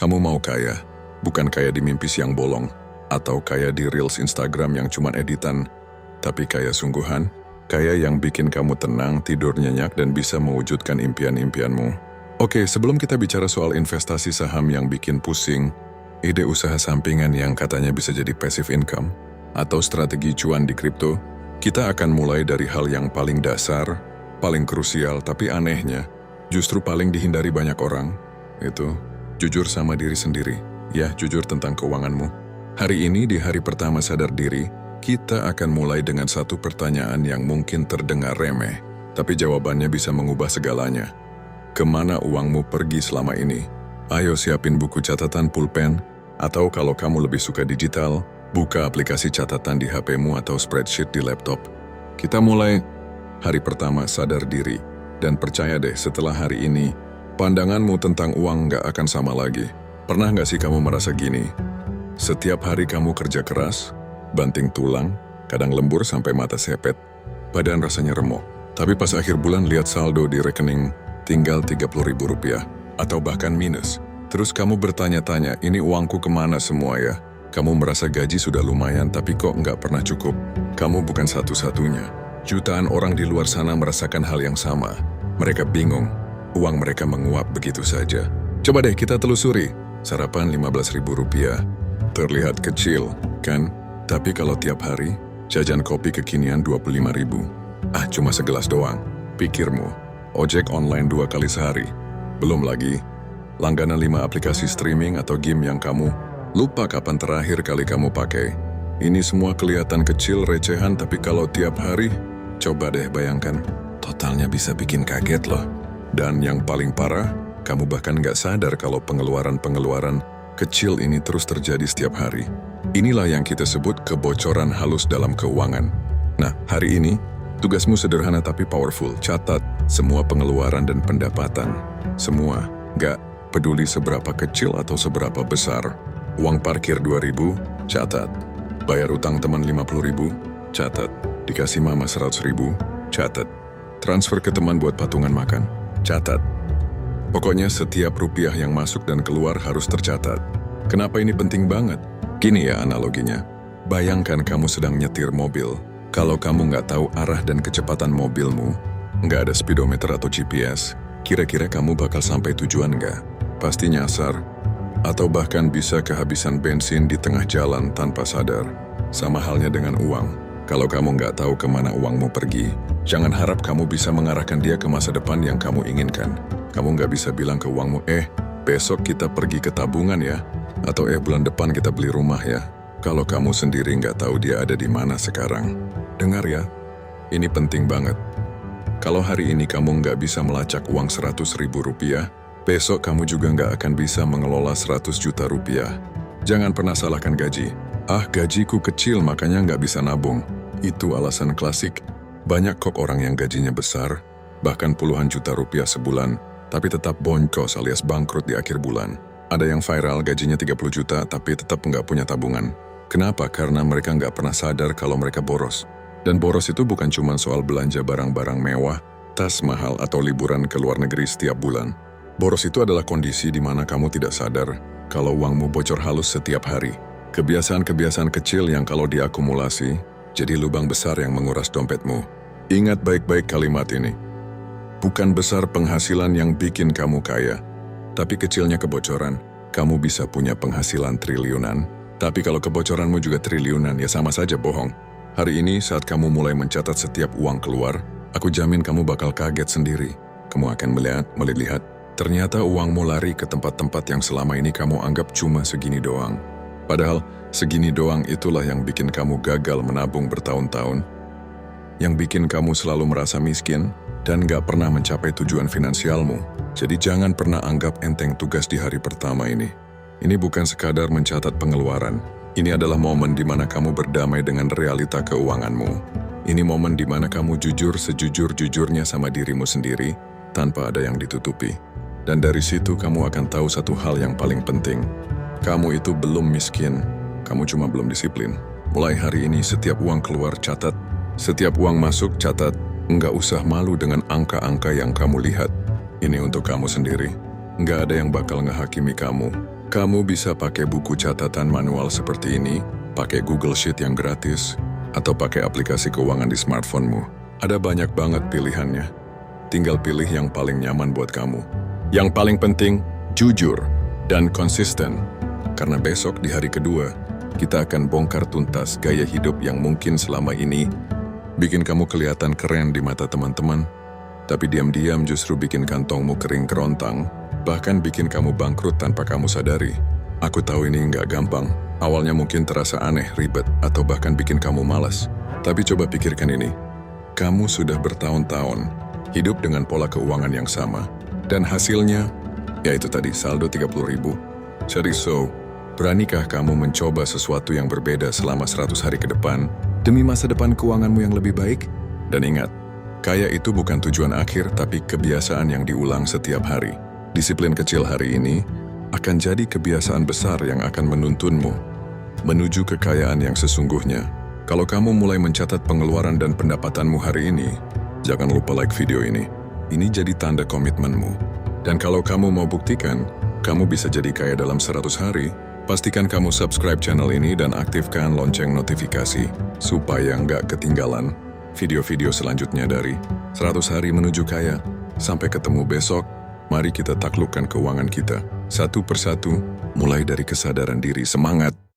Kamu mau kaya, bukan kaya di mimpi siang bolong, atau kaya di reels Instagram yang cuma editan, tapi kaya sungguhan, kaya yang bikin kamu tenang, tidur nyenyak, dan bisa mewujudkan impian-impianmu. Oke, sebelum kita bicara soal investasi saham yang bikin pusing, ide usaha sampingan yang katanya bisa jadi passive income, atau strategi cuan di kripto, kita akan mulai dari hal yang paling dasar, paling krusial, tapi anehnya, justru paling dihindari banyak orang, itu jujur sama diri sendiri. Ya, jujur tentang keuanganmu. Hari ini di hari pertama sadar diri, kita akan mulai dengan satu pertanyaan yang mungkin terdengar remeh, tapi jawabannya bisa mengubah segalanya. Kemana uangmu pergi selama ini? Ayo siapin buku catatan pulpen, atau kalau kamu lebih suka digital, buka aplikasi catatan di HP-mu atau spreadsheet di laptop. Kita mulai hari pertama sadar diri, dan percaya deh setelah hari ini, pandanganmu tentang uang nggak akan sama lagi. Pernah nggak sih kamu merasa gini? Setiap hari kamu kerja keras, banting tulang, kadang lembur sampai mata sepet, badan rasanya remuk. Tapi pas akhir bulan lihat saldo di rekening, tinggal Rp30.000, atau bahkan minus. Terus kamu bertanya-tanya, ini uangku kemana semua ya? Kamu merasa gaji sudah lumayan, tapi kok nggak pernah cukup? Kamu bukan satu-satunya. Jutaan orang di luar sana merasakan hal yang sama. Mereka bingung, uang mereka menguap begitu saja. Coba deh kita telusuri. Sarapan Rp15.000, terlihat kecil, kan? Tapi kalau tiap hari, jajan kopi kekinian Rp25.000. Cuma segelas doang. Pikirmu, ojek online 2 kali sehari. Belum lagi, langganan 5 aplikasi streaming atau game yang kamu lupa kapan terakhir kali kamu pakai. Ini semua kelihatan kecil, recehan, tapi kalau tiap hari, coba deh bayangkan, totalnya bisa bikin kaget loh. Dan yang paling parah, kamu bahkan nggak sadar kalau pengeluaran-pengeluaran kecil ini terus terjadi setiap hari. Inilah yang kita sebut kebocoran halus dalam keuangan. Nah, hari ini, tugasmu sederhana tapi powerful. Catat semua pengeluaran dan pendapatan. Semua, nggak peduli seberapa kecil atau seberapa besar. Uang parkir 2.000, catat. Bayar utang teman 50.000, catat. Dikasih mama 100.000, catat. Transfer ke teman buat patungan makan, catat. Pokoknya setiap rupiah yang masuk dan keluar harus tercatat. Kenapa ini penting banget? Gini ya analoginya. Bayangkan kamu sedang nyetir mobil. Kalau kamu nggak tahu arah dan kecepatan mobilmu, nggak ada speedometer atau GPS, kira-kira kamu bakal sampai tujuan nggak? Pasti nyasar. Atau bahkan bisa kehabisan bensin di tengah jalan tanpa sadar. Sama halnya dengan uang. Kalau kamu nggak tahu kemana uangmu pergi, jangan harap kamu bisa mengarahkan dia ke masa depan yang kamu inginkan. Kamu nggak bisa bilang ke uangmu, besok kita pergi ke tabungan ya, atau bulan depan kita beli rumah ya, kalau kamu sendiri nggak tahu dia ada di mana sekarang. Dengar ya, ini penting banget. Kalau hari ini kamu nggak bisa melacak uang Rp100.000, besok kamu juga nggak akan bisa mengelola 100 juta rupiah. Jangan pernah salahkan gaji. Gajiku kecil makanya nggak bisa nabung. Itu alasan klasik. Banyak kok orang yang gajinya besar, bahkan puluhan juta rupiah sebulan, tapi tetap boncos alias bangkrut di akhir bulan. Ada yang viral gajinya 30 juta tapi tetap nggak punya tabungan. Kenapa? Karena mereka nggak pernah sadar kalau mereka boros. Dan boros itu bukan cuma soal belanja barang-barang mewah, tas mahal, atau liburan ke luar negeri setiap bulan. Boros itu adalah kondisi di mana kamu tidak sadar kalau uangmu bocor halus setiap hari. Kebiasaan-kebiasaan kecil yang kalau diakumulasi, jadi lubang besar yang menguras dompetmu. Ingat baik-baik kalimat ini. Bukan besar penghasilan yang bikin kamu kaya, tapi kecilnya kebocoran. Kamu bisa punya penghasilan triliunan, tapi kalau kebocoranmu juga triliunan, ya sama saja bohong. Hari ini saat kamu mulai mencatat setiap uang keluar, aku jamin kamu bakal kaget sendiri. Kamu akan melihat, ternyata uangmu lari ke tempat-tempat yang selama ini kamu anggap cuma segini doang. Padahal segini doang itulah yang bikin kamu gagal menabung bertahun-tahun, yang bikin kamu selalu merasa miskin, dan gak pernah mencapai tujuan finansialmu. Jadi jangan pernah anggap enteng tugas di hari pertama ini. Ini bukan sekadar mencatat pengeluaran. Ini adalah momen di mana kamu berdamai dengan realita keuanganmu. Ini momen di mana kamu jujur sejujur-jujurnya sama dirimu sendiri, tanpa ada yang ditutupi. Dan dari situ kamu akan tahu satu hal yang paling penting. Kamu itu belum miskin, kamu cuma belum disiplin. Mulai hari ini setiap uang keluar catat, setiap uang masuk catat. Nggak usah malu dengan angka-angka yang kamu lihat. Ini untuk kamu sendiri. Nggak ada yang bakal ngehakimi kamu. Kamu bisa pakai buku catatan manual seperti ini, pakai Google Sheet yang gratis, atau pakai aplikasi keuangan di smartphone-mu. Ada banyak banget pilihannya. Tinggal pilih yang paling nyaman buat kamu. Yang paling penting, jujur dan konsisten. Karena besok di hari kedua, kita akan bongkar tuntas gaya hidup yang mungkin selama ini bikin kamu kelihatan keren di mata teman-teman, tapi diam-diam justru bikin kantongmu kering kerontang, bahkan bikin kamu bangkrut tanpa kamu sadari. Aku tahu ini nggak gampang. Awalnya mungkin terasa aneh, ribet, atau bahkan bikin kamu malas. Tapi coba pikirkan ini. Kamu sudah bertahun-tahun hidup dengan pola keuangan yang sama. Dan hasilnya, yaitu tadi saldo 30.000. Jadi beranikah kamu mencoba sesuatu yang berbeda selama 100 hari ke depan demi masa depan keuanganmu yang lebih baik? Dan ingat, kaya itu bukan tujuan akhir tapi kebiasaan yang diulang setiap hari. Disiplin kecil hari ini akan jadi kebiasaan besar yang akan menuntunmu menuju kekayaan yang sesungguhnya. Kalau kamu mulai mencatat pengeluaran dan pendapatanmu hari ini, jangan lupa like video ini. Ini jadi tanda komitmenmu. Dan kalau kamu mau buktikan, kamu bisa jadi kaya dalam 100 hari, pastikan kamu subscribe channel ini dan aktifkan lonceng notifikasi supaya nggak ketinggalan video-video selanjutnya dari 100 hari menuju kaya. Sampai ketemu besok. Mari kita taklukkan keuangan kita, satu persatu, mulai dari kesadaran diri. Semangat!